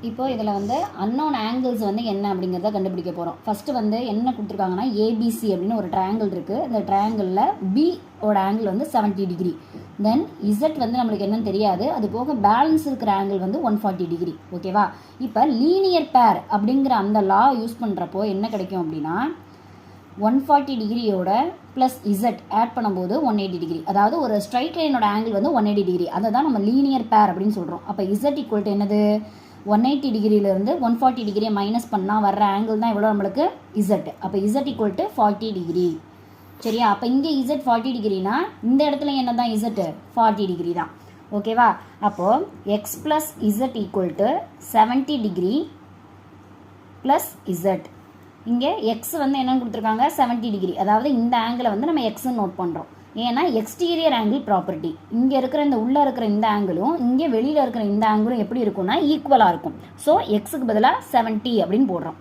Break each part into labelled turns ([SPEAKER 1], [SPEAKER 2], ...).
[SPEAKER 1] இப்போ இதில் வந்து அன்னோன் ஆங்கிள்ஸ் வந்து என்ன அப்படிங்கிறத கண்டுபிடிக்க போகிறோம். ஃபஸ்ட்டு வந்து என்ன கொடுத்துருக்காங்கன்னா ஏபிசி அப்படின்னு ஒரு ட்ரையாங்கிள் இருக்குது. இந்த ட்ரையாங்கிளில் பியோட ஆங்கிள் வந்து 70 டிகிரி. தென் இசட் வந்து நம்மளுக்கு என்னன்னு தெரியாது. அது போக பேலன்ஸ் இருக்கிற ஆங்கிள் வந்து 140 டிகிரி. ஓகேவா? இப்போ லீனியர் பேர் அப்படிங்கிற அந்த லா யூஸ் பண்ணுறப்போ என்ன கிடைக்கும் அப்படின்னா 140 டிகிரியோட ப்ளஸ் இசட் ஆட் பண்ணும்போது 180 டிகிரி. அதாவது ஒரு ஸ்ட்ரைட் லைனோட ஆங்கிள் வந்து 180 டிகிரி. அதை தான் நம்ம லீனியர் பேர் அப்படின்னு சொல்கிறோம். அப்போ இசட் ஈக்குவல் டு என்னது 180 டிகிரியிலேருந்து 140 டிகிரியை மைனஸ் பண்ணால் வர்ற ஆங்கிள் தான் எவ்வளோ நம்மளுக்கு இசட். அப்போ இசட் ஈக்குவல் டு 40 டிகிரி. சரியா? அப்போ இங்கே இசட் 40 டிகிரினா இந்த இடத்துல என்ன தான் இசட் 40 டிகிரி தான். ஓகேவா? அப்போது X plus Z equal to 70 degree plus Z. இங்கே எக்ஸ் வந்து என்னென்னு கொடுத்துருக்காங்க 70 டிகிரி. அதாவது இந்த ஆங்கிளை வந்து நம்ம எக்ஸ்ன்னு நோட் பண்ணுறோம். ஏன்னா எக்ஸ்டீரியர் ஆங்கிள் ப்ராப்பர்ட்டி. இங்கே இருக்கிற இந்த உள்ளே இருக்கிற இந்த ஆங்கிளும் இங்கே வெளியில் இருக்கிற இந்த ஆங்கிளும் எப்படி இருக்கும்னா ஈக்குவலாக இருக்கும். ஸோ எக்ஸுக்கு பதிலாக 70 அப்படின்னு போடுறோம்.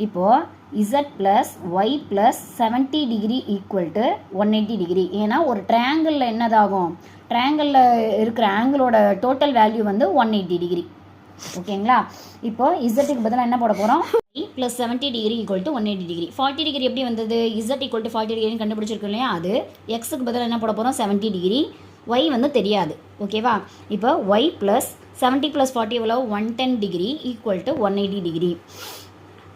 [SPEAKER 1] இப்போது Z plus Y plus 70 degree equal to 180 degree. ஏன்னா ஒரு ட்ரையாங்கிளில் என்னதாகும், ட்ரையாங்கிளில் இருக்கிற ஆங்கிளோட டோட்டல் வேல்யூ வந்து 180 டிகிரி. ஓகேங்களா? இப்போது இசட்டுக்கு பதிலாக என்ன போட போகிறோம், plus 70 degree equal to 180 degree. 40 degree எப்படி வந்தது, இசட் ஈக்குவல் டு 40 டிகிரின்னு கண்டுபிடிச்சிருக்கோம் இல்லையா? அது எக்ஸுக்கு பதிலாக என்ன போட போகிறோம் 70 டிகிரி. ஒய் வந்து தெரியாது. ஓகேவா? இப்போ ஒய் ப்ளஸ் 70 ப்ளஸ் 40 எவ்வளோ 110 டிகிரி ஈக்குவல் டு 180 டிகிரி.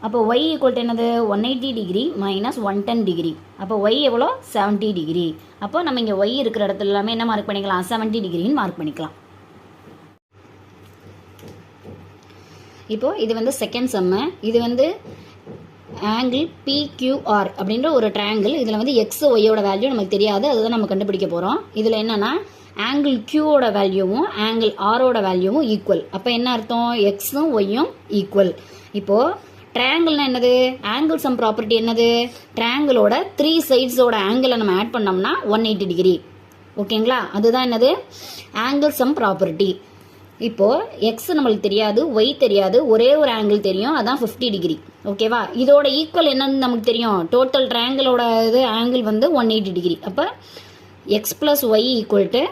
[SPEAKER 1] அப்போ ஒய் ஈக்குவல் டு என்னது 180 டிகிரி மைனஸ் 110 டிகிரி. அப்போ ஒய் எவ்வளோ 70 டிகிரி. அப்போ நம்ம இங்கே ஒய் இருக்கிற இடத்துல எல்லாமே என்ன மார்க் பண்ணிக்கலாம் 70 டிகிரின்னு மார்க் பண்ணிக்கலாம். இப்போது இது வந்து செகண்ட் சம்மு. இது வந்து ஆங்கிள் பிக்யூஆர் அப்படின்ற ஒரு ட்ரையாங்கிள். இதில் வந்து எக்ஸ் ஒய்யோட வேல்யூ நமக்கு தெரியாது. அதுதான் நம்ம கண்டுபிடிக்க போகிறோம். இதில் என்னென்னா ஆங்கிள் கியூவோட வேல்யூவும் ஆங்கிள் ஆரோட வேல்யூவும் ஈக்குவல். அப்போ என்ன அர்த்தம், எக்ஸும் ஒய்யும் ஈக்குவல். இப்போது ட்ரையாங்கிள்னா என்னது, ஆங்கிள் சம் ப்ராப்பர்ட்டி என்னது, ட்ரையாங்கிளோட 3 சைட்ஸோட ஆங்கிளை நம்ம ஆட் பண்ணோம்னா 180 டிகிரி. ஓகேங்களா? அதுதான் என்னது ஆங்கிள் சம் ப்ராப்பர்ட்டி. இப்போது எக்ஸ் நம்மளுக்கு தெரியாது, ஒய் தெரியாது, ஒரே ஒரு ஆங்கிள் தெரியும், அதான் 50 டிகிரி. ஓகேவா? இதோட ஈக்குவல் என்னன்னு நமக்கு தெரியும், டோட்டல் ட்ரையாங்கிளோட இது ஆங்கிள் வந்து 180 டிகிரி. அப்போ X plus Y equal to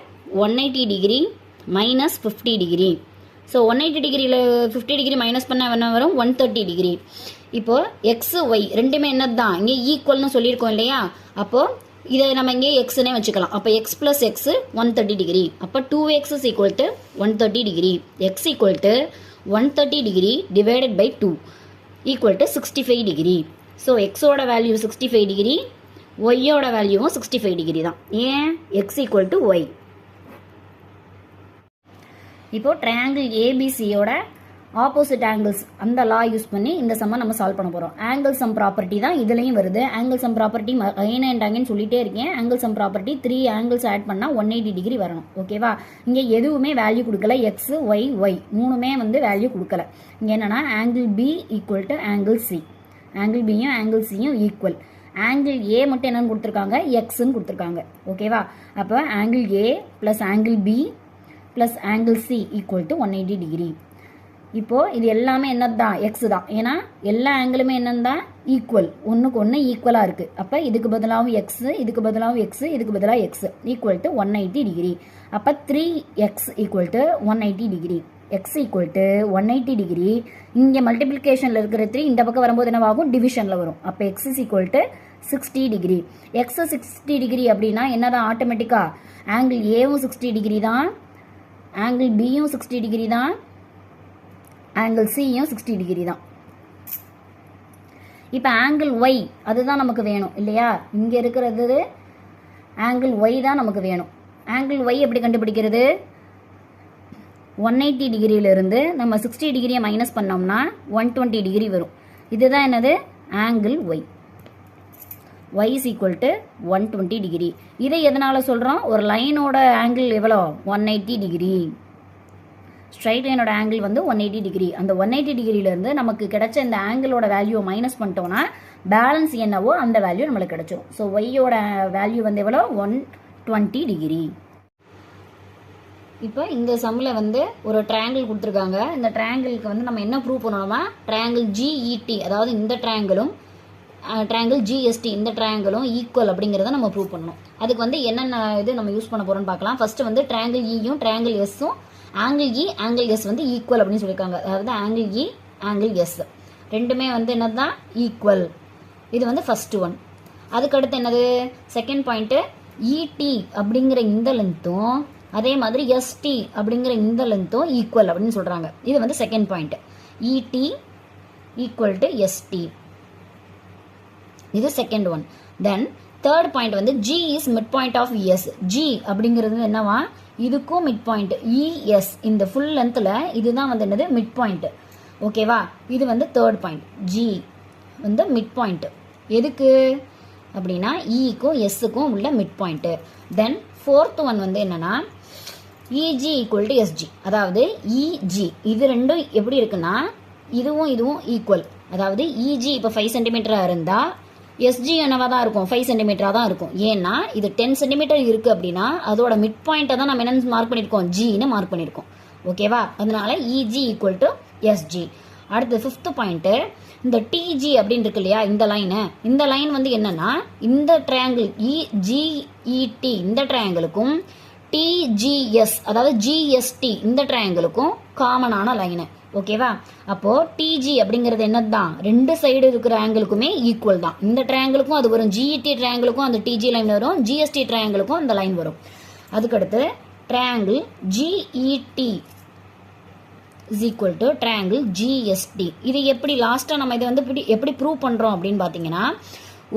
[SPEAKER 1] 180 degree minus 50 degree. So 180 டிகிரியில் 50 டிகிரி மைனஸ் பண்ண என்ன வரும் 130 டிகிரி. இப்போது எக்ஸு ஒய் ரெண்டுமே என்னது தான் இங்கே ஈக்குவல்னு சொல்லியிருக்கோம் இல்லையா? அப்போது இதை நம்ம இங்கே எக்ஸ்னே வச்சுக்கலாம். அப்போ எக்ஸ் ப்ளஸ் எக்ஸு 130 டிகிரி. அப்போ 2x is equal to 130 degree. X equal to 130 degree divided by 2 equal to 65 degree. So எக்ஸோட வேல்யூ 65 டிகிரி, ஒய்யோட வேல்யூவும் 65 டிகிரி தான். ஏன் எக்ஸ் ஈக்குவல் டு ஒய். இப்போது ட்ரையாங்கிள் ஏபிசியோட ஆப்போசிட் ஆங்கிள்ஸ் அந்த லா யூஸ் பண்ணி இந்த சம்மை நம்ம சால்வ் பண்ண போகிறோம். ஆங்கிள் சம் ப்ராப்பர்ட்டி தான் இதுலேயும் வருது. Angle sum property again and again சொல்லிட்டே இருக்கேன். Angle sum property 3 angles add பண்ணால் 180 டிகிரி வரணும். ஓகேவா? இங்கே எதுவுமே வேல்யூ கொடுக்கல, எக்ஸ் ஒய் ஒய் மூணுமே வந்து வேல்யூ கொடுக்கல. இங்கே என்னென்னா angle B equal to angle C. Angle பியும் ஆங்கிள் சியும் ஈக்குவல். ஆங்கிள் ஏ மட்டும் என்னன்னு கொடுத்துருக்காங்க எக்ஸ்ன்னு கொடுத்துருக்காங்க. ஓகேவா? அப்போ angle A plus angle B plus angle C equal to 180 degree. இப்போது இது எல்லாமே என்னது தான் எக்ஸ் தான். ஏன்னா எல்லா ஆங்கிளுமே என்னன்னு தான் ஈக்குவல், ஒன்றுக்கு ஒன்று ஈக்குவலாக இருக்குது. அப்போ இதுக்கு பதிலாகவும் எக்ஸு, இதுக்கு பதிலாகவும் எக்ஸு, இதுக்கு பதிலாக எக்ஸு ஈக்குவல் டு 180 டிகிரி. அப்போ 3x equal to 180 degree. X equal to 180 degree. இங்கே மல்டிப்ளிகேஷனில் இருக்கிற 3 இந்த பக்கம் வரும்போது என்னவாகும் டிவிஷனில் வரும். அப்போ X is equal to 60 degree. X 60 degree அப்படின்னா என்னதான் ஆட்டோமேட்டிக்காக ஆங்கிள் ஏவும் 60 டிகிரி தான், ஆங்கிள் பியும் 60 டிகிரி தான், ஆங்கிள் சியும் 60 டிகிரி தான். இப்போ ஆங்கிள் ஒய் அதுதான் நமக்கு வேணும் இல்லையா? இங்கே இருக்கிறது ஆங்கிள் ஒய் தான் நமக்கு வேணும். ஆங்கிள் ஒய் எப்படி கண்டுபிடிக்கிறது, 180 டிகிரியிலிருந்து நம்ம 60 டிகிரியை மைனஸ் பண்ணோம்னா 120 டிகிரி வரும். இதுதான் என்னது angle Y. Y is equal to 120 degree. இதை எதனால் சொல்கிறோம், ஒரு லைனோட ஆங்கிள் எவ்வளோ 180 டிகிரி. ஸ்ட்ரைட் லைனோட ஆங்கிள் வந்து 180 டிகிரி. அந்த 180 டிகிரியிலேருந்து நமக்கு கிடைச்ச இந்த ஆங்கிளோட வேல்யூவை மைனஸ் பண்ணிட்டோம்னா பேலன்ஸ் என்னவோ அந்த வேல்யூ நம்மளுக்கு கிடைச்சிடும். ஸோ ஒய்யோட வேல்யூ வந்து எவ்வளோ 120 டிகிரி. இப்போ இந்த சம்மில் வந்து ஒரு ட்ரையாங்கிள் கொடுத்துருக்காங்க. இந்த ட்ரையாங்கிளுக்கு வந்து நம்ம என்ன ப்ரூவ் பண்ணணும்னா ட்ரையாங்கிள் ஜிஇடி அதாவது இந்த ட்ரையாங்கிளும் ட்ரையாங்கிள் ஜிஎஸ்டி இந்த ட்ரையாங்கிளும் ஈக்குவல் அப்படிங்கிறத நம்ம ப்ரூவ் பண்ணணும். அதுக்கு வந்து என்னென்ன இது நம்ம யூஸ் பண்ண போகிறோம்னு பார்க்கலாம். ஃபஸ்ட்டு வந்து ட்ரையாங்கிள் இயும் ட்ரையாங்கிள் எஸ்ஸும் ஆங்கிள் இ ஆங்கிள் எஸ் வந்து ஈக்குவல் அப்படின்னு சொல்லியிருக்காங்க. அதாவது ஆங்கிள் இ ஆங்கிள் எஸ் ரெண்டுமே வந்து என்னது தான் ஈக்குவல். இது வந்து ஃபர்ஸ்ட் ஒன். அதுக்கடுத்து என்னது செகண்ட் பாயிண்ட்டு இடி அப்படிங்கிற இந்த லென்த்தும் அதே மாதிரி எஸ்டி அப்படிங்கிற இந்த லென்த்தும் ஈக்குவல் அப்படின்னு சொல்கிறாங்க. இது வந்து second point. ED equal to SD, இது second one. Then third point வந்து G is mid point of S. G அப்படிங்கிறது என்னவா, இதுக்கும் மிட் பாயிண்ட் இஎஸ் இந்த ஃபுல் லென்த்தில் இதுதான் வந்து என்னது மிட் பாயிண்ட். ஓகேவா, இது வந்து தேர்ட் பாயிண்ட். ஜி வந்து மிட் பாயிண்ட் எதுக்கு அப்படின்னா இக்கும் எஸ்ஸுக்கும் உள்ள mid point. Then fourth one வந்து என்னன்னா இஜி ஈக்குவல் டு எஸ்ஜி. அதாவது இஜி இது ரெண்டும் எப்படி இருக்குன்னா இதுவும் இதுவும் ஈக்குவல். அதாவது இஜி இப்போ 5 சென்டிமீட்டராக இருந்தால் எஸ்ஜி என்னவா தான் இருக்கும் 5 சென்டிமீட்டராக தான் இருக்கும். ஏன்னா இது 10 சென்டிமீட்டர் இருக்குது அப்படின்னா அதோட மிட் பாயிண்ட்டை தான் நம்ம என்ன மார்க் பண்ணியிருக்கோம், ஜின்னு மார்க் பண்ணியிருக்கோம். ஓகேவா, அதனால இஜி ஈக்குவல் டு எஸ்ஜி. அடுத்து ஃபிஃப்த் பாயிண்ட்டு இந்த டிஜி அப்படின்னு இருக்கு இல்லையா, இந்த லைன் வந்து என்னன்னா இந்த ட்ரையாங்கிள் இஜிஇடி இந்த ட்ரையாங்கிளுக்கும் டிஜிஎஸ் அதாவது ஜிஎஸ்டி இந்த ட்ரையாங்கிளுக்கும் காமனான லைனு. ஓகேவா, அப்போ டிஜி அப்படிங்கிறது என்னதுதான் ரெண்டு சைடு இருக்கிற ஆங்கிளுக்குமே ஈக்குவல் தான். இந்த ட்ரையாங்கிளுக்கும் அது வரும், ஜிஇடி ட்ரையாங்கிளுக்கும் அந்த டிஜி லைன் வரும், ஜிஎஸ்டி ட்ரையாங்கிளுக்கும் அந்த லைன் வரும். அதுக்கடுத்து triangle GET is equal to triangle GST. இது எப்படி லாஸ்ட்டாக நம்ம இதை வந்து எப்படி ப்ரூவ் பண்ணுறோம் அப்படின்னு பார்த்தீங்கன்னா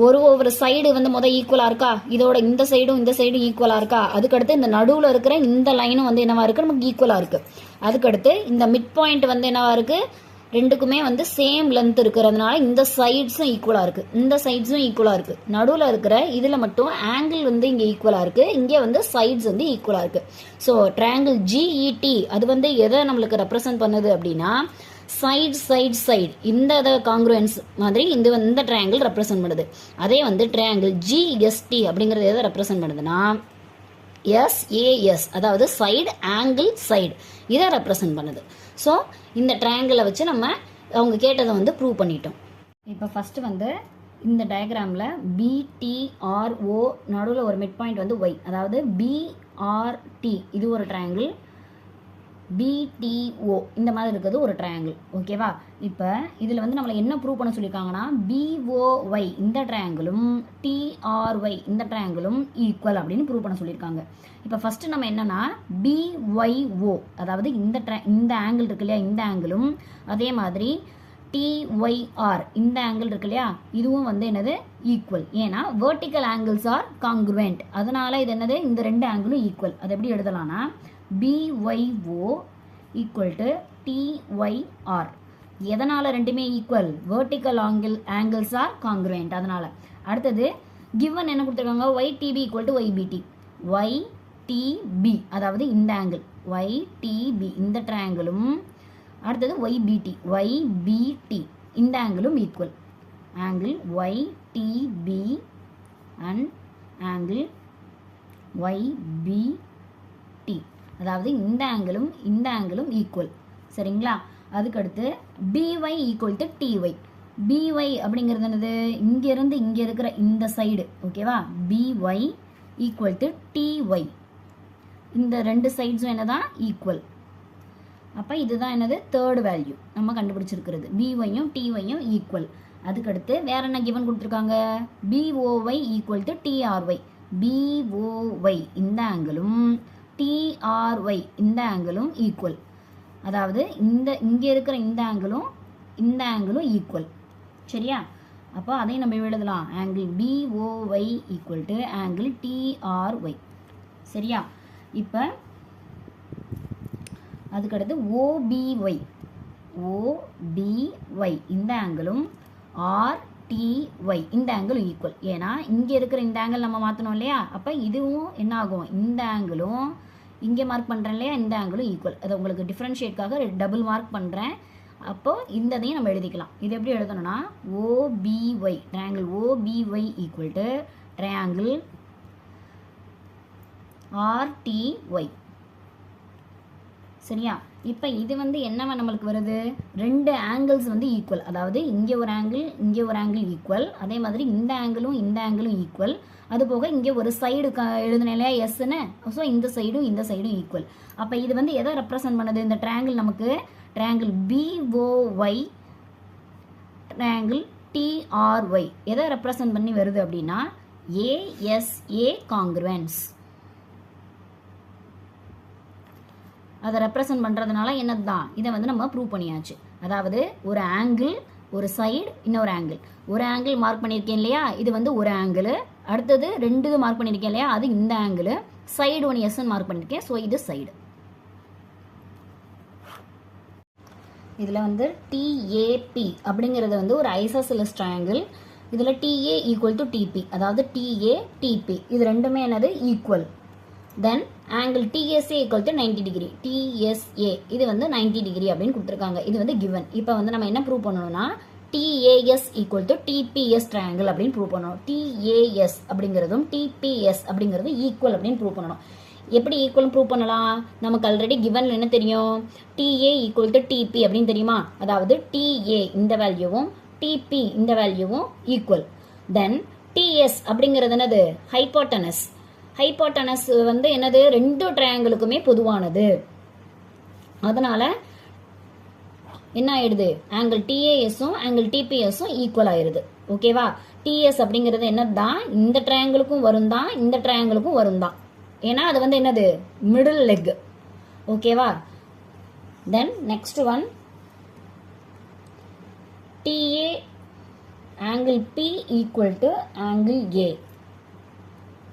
[SPEAKER 1] ஒவ்வொரு சைடு வந்து ஈக்குவலாக இருக்கா, இதோட இந்த சைடும் ஈக்குவலாக இருக்கா, அதுக்கடுத்து இந்த நடுவில் இருக்கிற இந்த லைனும் வந்து என்னவா இருக்குது நமக்கு ஈக்குவலாக இருக்குது. அதுக்கடுத்து இந்த மிட் பாயிண்ட் வந்து என்னவா இருக்குது ரெண்டுக்குமே வந்து சேம் லென்த் இருக்கிறதுனால இந்த சைட்ஸும் ஈக்குவலாக இருக்குது, இந்த சைட்ஸும் ஈக்குவலாக இருக்குது. நடுவில் இருக்கிற இதில் மட்டும் ஆங்கிள் வந்து இங்கே ஈக்குவலாக இருக்குது, இங்கே வந்து சைட்ஸ் வந்து ஈக்குவலாக இருக்குது. ஸோ ட்ரையாங்கிள் ஜிஇடி அது வந்து எதை நம்மளுக்கு ரெப்ரசன்ட் பண்ணுது அப்படின்னா சைடு இந்த காங்க்ருவன்ஸ் மாதிரி இந்த ட்ரையாங்கிள் ரெப்ரசன்ட் பண்ணுது. அதே வந்து ட்ரையாங்கிள் ஜிஎஸ்டி அப்படிங்கிறது எதை ரெப்ரசன்ட் பண்ணுதுன்னா எஸ்ஏஎஸ் அதாவது சைடு ஆங்கிள் சைடு இதை ரெப்ரசன்ட் பண்ணுது. ஸோ இந்த ட்ரையாங்கிளை வச்சு நம்ம அவங்க கேட்டதை வந்து ப்ரூவ் பண்ணிட்டோம். இப்போ ஃபஸ்ட்டு வந்து இந்த டயக்ராமில் பிடிஆர்ஓ நடுவில் ஒரு மிட் பாயிண்ட் வந்து ஒய், அதாவது பிஆர்டி இது ஒரு ட்ரையாங்கிள், பிடிஓ இந்த மாதிரி இருக்கிறது ஒரு ட்ரையாங்கிள். ஓகேவா, இப்போ இதில் வந்து நம்மளை என்ன ப்ரூவ் பண்ண சொல்லியிருக்காங்கன்னா பிஓஒய் இந்த ட்ரையாங்கிளும் டிஆர்ஒய் இந்த ட்ரையாங்கிளும் ஈக்குவல் அப்படின்னு ப்ரூவ் பண்ண சொல்லியிருக்காங்க. இப்போ ஃபஸ்ட்டு நம்ம என்னன்னா பிஒய்ஓ அதாவது இந்த ஆங்கிள் இருக்கு இல்லையா, இந்த ஆங்கிளும் அதே மாதிரி டிஒய்ஆர் இந்த ஆங்கிள் இருக்கு இல்லையா, இதுவும் வந்து என்னது ஈக்குவல். ஏன்னா வெர்டிக்கல் ஆங்கிள்ஸ் ஆர் காங்க்ருவெண்ட், அதனால இது என்னது இந்த ரெண்டு ஆங்கிளும் ஈக்குவல். அது எப்படி எழுதலாம்னா BYO equal to TYR. எதனால ரெண்டுமே equal, vertical angles R congruent அதனால. அடுத்தது கிவன் என்ன கொடுத்துருக்காங்க YTB equal to YBT. YTB அதாவது இந்த ஆங்கிள் YTB இந்த ட்ரையாங்கிளும் அடுத்தது YBT இந்த ஆங்கிளும் equal. Angle YTB and angle YBT அதாவது இந்த ஆங்கிளும் ஈக்குவல். சரிங்களா, அதுக்கடுத்து BY equal to TY. BY அப்படிங்கிறது என்னது இங்கிருந்து இங்கே இருக்கிற இந்த சைடு. ஓகேவா, BY ஈக்குவல் டு TY இந்த ரெண்டு சைட்ஸும் என்னதான் ஈக்குவல். அப்போ இதுதான் என்னது தேர்ட் வேல்யூ நம்ம கண்டுபிடிச்சிருக்கிறது, BYயும் TYயும் ஈக்குவல். அதுக்கடுத்து வேற என்ன கிவன் கொடுத்துருக்காங்க, BOY equal to TRY. BOY இந்த ஆங்கிளும் TRY இந்த ஆங்கிளும் ஈக்குவல். அதாவது இங்கே இருக்கிற இந்த ஆங்கிளும் ஈக்குவல். சரியா, அப்போ அதையும் நம்ம எழுதலாம், angle BOY equal to angle TRY. சரியா, இப்போ அதுக்கடுத்து OBY இந்த ஆங்கிளும் RTY இந்த ஆங்கிளும் ஈக்குவல். ஏன்னா இங்கே இருக்கிற இந்த ஆங்கிள் நம்ம மாற்றணும் இல்லையா, அப்போ இதுவும் என்ன ஆகும், இந்த ஆங்கிளும் இங்கே மார்க் பண்ணுறேன் இல்லையா, இந்த ஆங்கிளும் ஈக்குவல். அதை உங்களுக்கு டிஃப்ரென்ஷியேட்காக டபுள் மார்க் பண்ணுறேன். அப்போது இதையும் நம்ம எழுதிக்கலாம். இது எப்படி எழுதணும்னா OBY triangle OBY equal to triangle RTY. சரியா? இப்போ இது வந்து என்னவா நம்மளுக்கு வருது, ரெண்டு ஆங்கிள்ஸ் வந்து ஈக்குவல், அதாவது இங்கே ஒரு ஆங்கிள் இங்கே ஒரு ஆங்கிள் ஈக்குவல், அதே மாதிரி இந்த ஆங்கிளும் ஈக்குவல், அது போக இங்கே ஒரு சைடு எழுதுன இல்லையா எஸ்ன்னு, ஸோ இந்த சைடும் ஈக்குவல். அப்போ இது வந்து எதை ரெப்ரசன்ட் பண்ணுது, இந்த ட்ரையாங்கிள் நமக்கு ட்ரையாங்கிள் பிஓஒய் ட்ரையாங்கிள் டிஆர்ஒய் எதை ரெப்ரசன்ட் பண்ணி வருது அப்படின்னா ஏஎஸ்ஏ காங்கிருவன்ஸ். அதை ரெப்ரசன்ட் பண்ணுறதுனால என்னது தான், இதை வந்து நம்ம ப்ரூவ் பண்ணியாச்சு. அதாவது ஒரு ஆங்கிள், ஒரு சைடு, இன்னொரு ஆங்கிள். ஒரு ஆங்கிள் மார்க் பண்ணியிருக்கேன் இல்லையா, இது வந்து ஒரு ஆங்கிள். அடுத்தது ரெண்டு மார்க் பண்ணியிருக்கேன் இல்லையா, அது இந்த ஆங்கிள். சைடு ஒன்று எஸ்ன்னு மார்க் பண்ணியிருக்கேன், ஸோ இது சைடு. இதில் வந்து டிஏபி அப்படிங்கிறது வந்து ஒரு ஐசோசெலஸ் ட்ரையாங்கிள். இதில் டிஏ ஈக்குவல் டு டிபி, அதாவது டிஏ டிபி இது ரெண்டுமே என்னது equal. Then angle DSA equal to 90 degree, DSA இது வந்து 90 டிகிரி அப்படின்னு கொடுத்துருக்காங்க. இது வந்து கிவன். இப்போ வந்து நம்ம என்ன ப்ரூவ் பண்ணணும்னா DAS equal to DBS triangle அப்படின்னு ப்ரூவ் பண்ணணும். டிஏஎஸ் அப்படிங்கிறதும் டிபிஎஸ் அப்படிங்கிறதும் ஈக்குவல் அப்படின்னு ப்ரூவ் பண்ணணும். எப்படி ஈக்குவல் ப்ரூவ் பண்ணலாம், நமக்கு ஆல்ரெடி கிவன்ல என்ன தெரியும், டிஏ ஈக்குவல் டு டிபி அப்படின்னு தெரியுமா, அதாவது டிஏ இந்த வேல்யூவும் டிபி இந்த வேல்யூவும் ஈக்குவல். தென் டிஎஸ் அப்படிங்கிறது என்னது, ஹைப்போட்டனஸ். ஹைப்போட்டனஸ் வந்து என்னது, ரெண்டு ட்ரையாங்கிளுக்குமே பொதுவானது. அதனால என்ன ஆயிடுது, ஆங்கிள் டிஏஎஸும் ஆங்கிள் டிபிஎஸும் ஈக்குவல் ஆயிடுது. ஓகேவா? டிஎஸ் அப்படிங்கிறது என்னதான், இந்த ட்ரையாங்கிளுக்கும் வரும் தான், இந்த ட்ரையாங்கிளுக்கும் வரும் தான். ஏன்னா அது வந்து என்னது, மிடில் லெக். ஓகேவா? Then next one DA angle B equal to angle A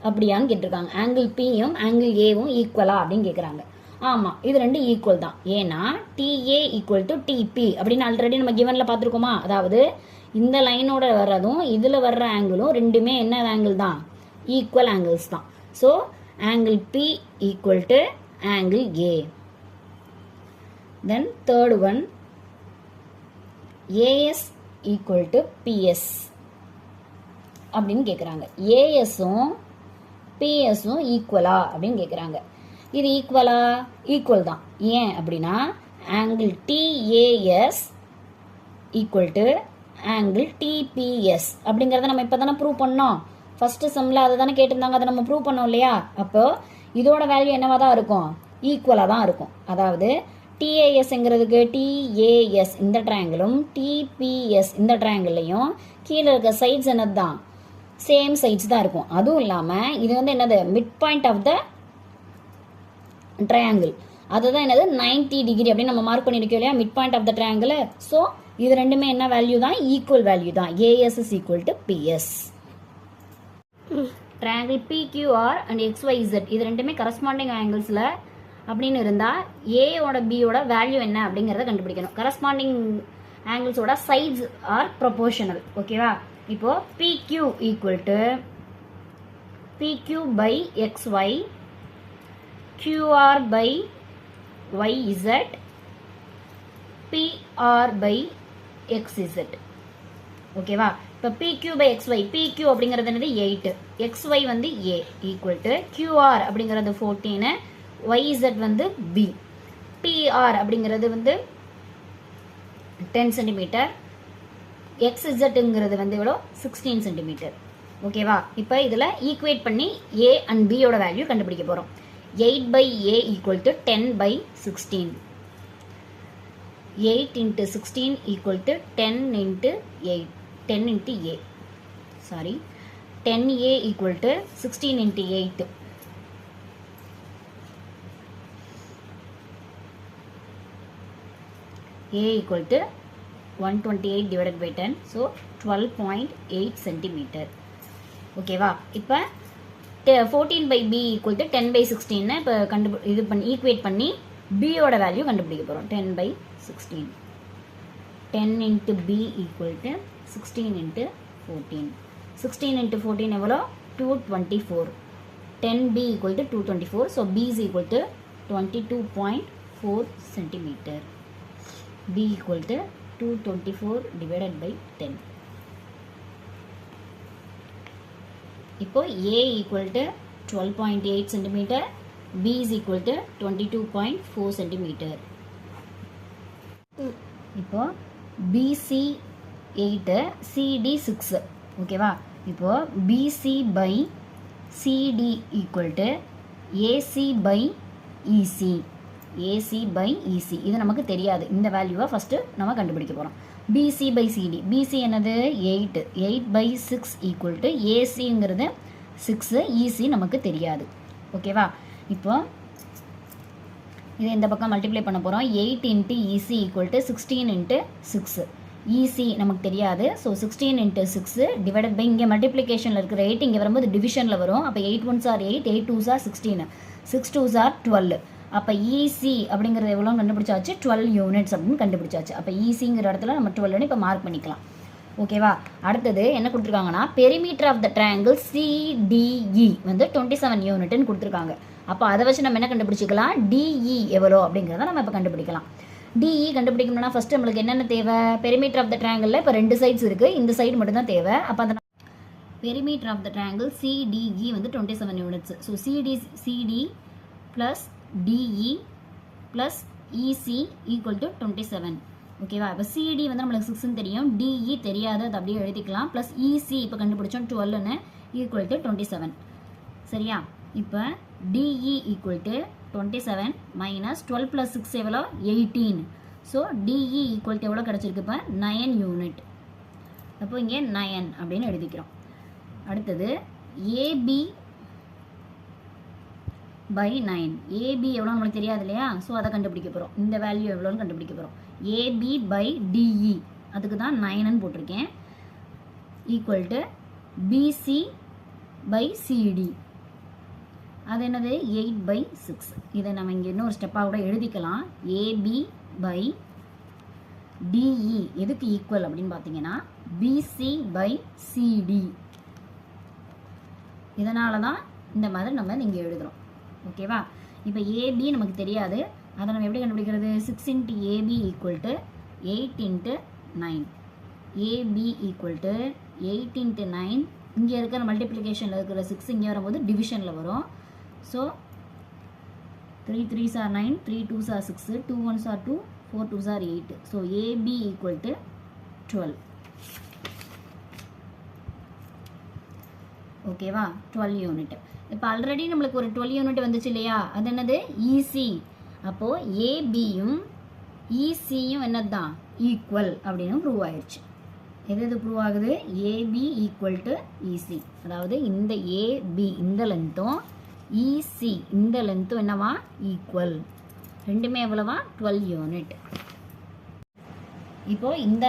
[SPEAKER 1] அப்படியான்னு கேட்டிருக்காங்க. ஆங்கிள் பியும் ஆங்கிள் ஏவும் ஈக்குவலா அப்படின்னு கேட்குறாங்க. ஆமாம், இது ரெண்டு ஈக்குவல் தான். ஏன்னா டிஏ ஈக்குவல் டு டிபி அப்படின்னு ஆல்ரெடி நம்ம கிவனில் பார்த்துருக்கோமா, அதாவது இந்த லைனோட வர்றதும் இதில் வர்ற ஆங்கிளும் ரெண்டுமே என்ன ஆங்கிள் தான், ஈக்குவல் ஆங்கிள்ஸ் தான். So angle B equal to angle A. Then third one AS equal to BS அப்படின்னு கேட்குறாங்க. ஏஎஸும் பிஎஸும் ஈக்குவலா அப்படின்னு கேட்குறாங்க. இது ஈக்குவலா, ஈக்குவல் தான். ஏன் அப்படின்னா angle DAS equal to angle DBS அப்படிங்கிறத நம்ம இப்போ தானே ப்ரூவ் பண்ணோம். ஃபர்ஸ்ட் சம்மில் அதை தானே கேட்டிருந்தாங்க, அதை நம்ம ப்ரூவ் பண்ணோம் இல்லையா. அப்போ இதோட வேல்யூ என்னவா தான் இருக்கும், ஈக்குவலாக தான் இருக்கும். அதாவது டிஏஎஸ்ங்கிறதுக்கு டிஏஎஸ் இந்த ட்ரையாங்கிளும் டிபிஎஸ் இந்த ட்ரையாங்கிளையும் கீழே இருக்க சைட்ஸ் என்னது தான், சேம் சைட்ஸ் தான் இருக்கும். அதுவும் இல்லாமல் இது வந்து என்னது, mid point of the triangle, அதுதான் என்னது 90 டிகிரி அப்படின்னு நம்ம மார்க் பண்ணியிருக்கோம் இல்லையா, mid point of the triangle. So இது ரெண்டுமே என்ன வேல்யூ தான், ஈக்குவல் வேல்யூ தான். AS is equal to BS. Triangle PQR and XYZ இது ரெண்டுமே கரஸ்பாண்டிங் ஆங்கிள்ஸில் அப்படின்னு இருந்தால் ஏயோட பியோட வேல்யூ என்ன அப்படிங்கிறத கண்டுபிடிக்கணும். கரஸ்பாண்டிங் ஆங்கிள்ஸோட சைட்ஸ் ஆர் ப்ரொபோர்ஷனல். ஓகேவா? இப்போ PQ equal to PQ by XY, QR by YZ, PR by XZ. ஓகேவா? இப்போ PQ பை XY, PQ அப்படிங்கிறது என்னது 8, XY வந்து A ஈக்குவல் டு QR அப்படிங்கிறது 14, YZ வந்து B, PR அப்படிங்கிறது வந்து 10 சென்டிமீட்டர், XZங்கிறது வந்து எவ்வளோ 16 சென்டிமீட்டர். ஓகேவா? இப்போ இதில் ஈக்குவேட் பண்ணி A அண்ட் B யோட வேல்யூ கண்டுபிடிக்க போகிறோம். 8 by A equal to 10 by 16. 8 into 16 equal to 10 into 8, 10 into A. Sorry, 10A equal to 16 into 8. A equal to 128 divided by 10, so 12.8 centimeter. ஓகேவா? இப்போ 14 by B equal to 10 by 16 இப்போ இது பண்ணி equate பண்ணி B யோட value கண்டுபிடிக்க போகிறோம். 10 by 16. 10 into B equal to 16 into 14. 16 into 14 எவ்வளோ 224. 10B equal to 224, so B is equal to 22.4 centimeter. B equal to 224 divided by 10. இப்போ A equal to 12.8 centimeter, B is equal to 22.4 centimeter. இப்போ BC 8 CD 6 ஓகேவா. இப்போ BC by CD equal to AC by EC. AC by EC இது நமக்கு தெரியாது. இந்த வேல்யூவை first நம்ம கண்டுபிடிக்க போகிறோம். BC by CD. BC என்னது 8. 8 by 6 equal to ACங்கிறது 6. EC நமக்கு தெரியாது. ஓகேவா. இப்போ இதை இந்த பக்கம் மல்டிப்ளை பண்ண போகிறோம். 8 into EC equal to 16 into 6. EC நமக்கு தெரியாது. ஸோ 16 into 6 டிவைடட் பை இங்கே மல்டிப்ளிகேஷனில் இருக்கிற 8 இங்கே வரும்போது டிவிஷனில் வரும். அப்போ 8 1s are 8, 8 2s are 16, 6 2s are 12. அப்போ EC அப்படிங்கிறது எவ்வளோ கண்டுபிடிச்சாச்சு, 12 யூனிட்ஸ் அப்படின்னு கண்டுபிடிச்சாச்சு. அப்போ ECங்கிற இடத்துல நம்ம 12 இப்போ மார்க் பண்ணிக்கலாம். ஓகேவா. அடுத்தது என்ன கொடுத்துருக்காங்கன்னா perimeter of the triangle CDE வந்து 27 யூனிட்னு கொடுத்துருக்காங்க. அப்போ அதை வச்சு நம்ம என்ன கண்டுபிடிச்சிக்கலாம், DE எவ்வளோ அப்படிங்கிறத நம்ம இப்போ கண்டுபிடிக்கலாம். DE கண்டுபிடிக்கணும்னா ஃபஸ்ட்டு நம்மளுக்கு என்னென்ன தேவை, பெரிமீட்டர் ஆஃப் த ட்ரையாங்கிளில் இப்போ 2 சைட்ஸ் இருக்குது, இந்த சைடு மட்டும்தான் தேவை. அப்போ அந்த perimeter of the triangle CDE வந்து 27 units. So CD plus DE plus EC equal to 27. ஓகேவா. இப்போ CD வந்து நம்மளுக்கு 6ன்னு தெரியும், DE தெரியாது, அது அப்படியே எழுதிக்கலாம். ப்ளஸ் EC இப்போ கண்டுபிடிச்சோம் 12ன்னு ஈக்குவல் டு 27. சரியா. இப்போ DE equal to 27 minus 12 plus 6 எவ்வளோ 18. ஸோ DE ஈக்குவல் டு எவ்வளோ கிடச்சிருக்கு இப்போ 9 யூனிட். அப்போ இங்கே 9 அப்படின்னு எழுதிக்கிறோம். அடுத்தது AB by 9. AB எவ்வளோ நம்மளுக்கு தெரியாது இல்லையா. ஸோ அதை கண்டுபிடிக்க போகிறோம். இந்த வேல்யூ எவ்வளோன்னு கண்டுபிடிக்க போகிறோம். AB by DE அதுக்கு தான் 9ன்னு போட்டிருக்கேன். Equal to BC by CD அது என்னது 8 by 6. இதை நம்ம இங்கே இன்னொரு ஸ்டெப்பாக கூட எழுதிக்கலாம். AB by DE எதுக்கு ஈக்குவல் அப்படின்னு பார்த்தீங்கன்னா BC by CD. இதனால தான் இந்த மாதிரி நம்ம இங்கே எழுதுகிறோம். ஓகேவா. இப்போ AB நமக்கு தெரியாது, அதை நம்ம எப்படி கண்டுபிடிக்கிறது, 6 into AB equal to 8 into 9. AB equal to 8 into 9. இங்கே இருக்கிற மல்டிப்ளிகேஷனில் இருக்கிற 6 இங்கே வரும்போது டிவிஷனில் வரும். So 3 3s are 9, 3 2s are 6, 2 1s are 2, 4 2s are 8. So AB equal to 12. ஓகேவா. 12 யூனிட். இப்போ ஆல்ரெடி நம்மளுக்கு ஒரு 12 யூனிட் வந்துச்சு இல்லையா, அது என்னது EC. அப்போது ABயும் ECயும் என்னது தான் ஈக்குவல் அப்படின்னு ப்ரூவ் ஆயிடுச்சு. எது ப்ரூவ் ஆகுது, AB ஈக்குவல் டு EC. அதாவது இந்த AB இந்த லென்த்தும் EC இந்த லென்த்தும் என்னவா ஈக்குவல், ரெண்டுமே எவ்வளவா 12 யூனிட். இப்போது இந்த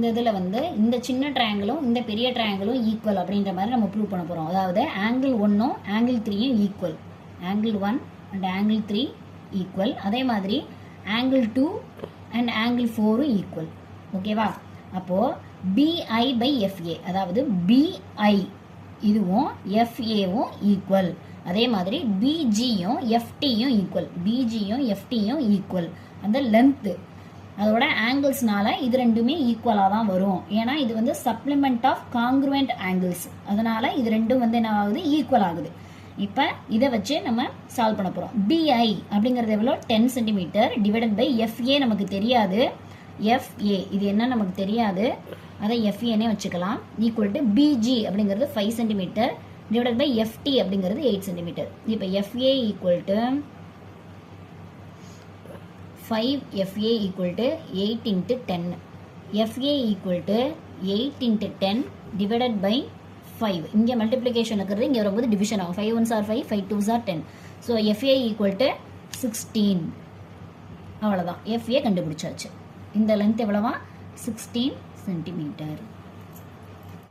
[SPEAKER 1] இதில் வந்து இந்த சின்ன ட்ரையாங்கிளும் இந்த பெரிய ட்ரையாங்கிளும் ஈக்குவல் அப்படின்ற மாதிரி நம்ம ப்ரூவ் பண்ண போகிறோம். அதாவது ஆங்கிள் 1ம் ஆங்கிள் 3யும் equal, angle 1 and angle 3 equal. அதே மாதிரி ஆங்கிள் 2 அண்ட் ஆங்கிள் 4ம் ஈக்குவல். ஓகேவா. அப்போது BI by FA அதாவது BI இதுவும் FAவும் ஈக்குவல். அதே மாதிரி BGயும் FTயும் ஈக்குவல், BGயும் FTயும் ஈக்குவல். அந்த லென்த்து அதோட ஆங்கிள்ஸ்னால இது ரெண்டுமே ஈக்குவலாக தான் வரும். ஏன்னா இது வந்து சப்ளிமெண்ட் ஆஃப் காங்க்ருவெண்ட் ஆங்கிள்ஸ், அதனால இது ரெண்டும் வந்து என்ன ஆகுது, ஈக்குவல் ஆகுது. இப்போ இதை வச்சு நம்ம சால்வ் பண்ண போகிறோம். BI அப்படிங்கிறது எவ்வளோ 10 சென்டிமீட்டர் டிவைடட் பை FA நமக்கு தெரியாது. FA இது என்ன நமக்கு தெரியாது, அதை FAனே வச்சுக்கலாம். ஈக்குவல் டு BG அப்படிங்கிறது 5 சென்டிமீட்டர் டிவைடட் பை FT அப்படிங்கிறது 8 சென்டிமீட்டர். இப்போ FA equal to 5, FA equal to 8 into 10. FA equal to 8 into 10 divided by 5. இங்கே மல்டிப்ளிகேஷன் இருக்கிறது இங்கே வரும்போது டிவிஷன் ஆகும். 5 1s are 5, 5 2s are 10. So FA equal to 16. அவ்வளோதான், FA கண்டுபிடிச்சாச்சு. இந்த லென்த் எவ்வளவா 16 சென்டிமீட்டர்.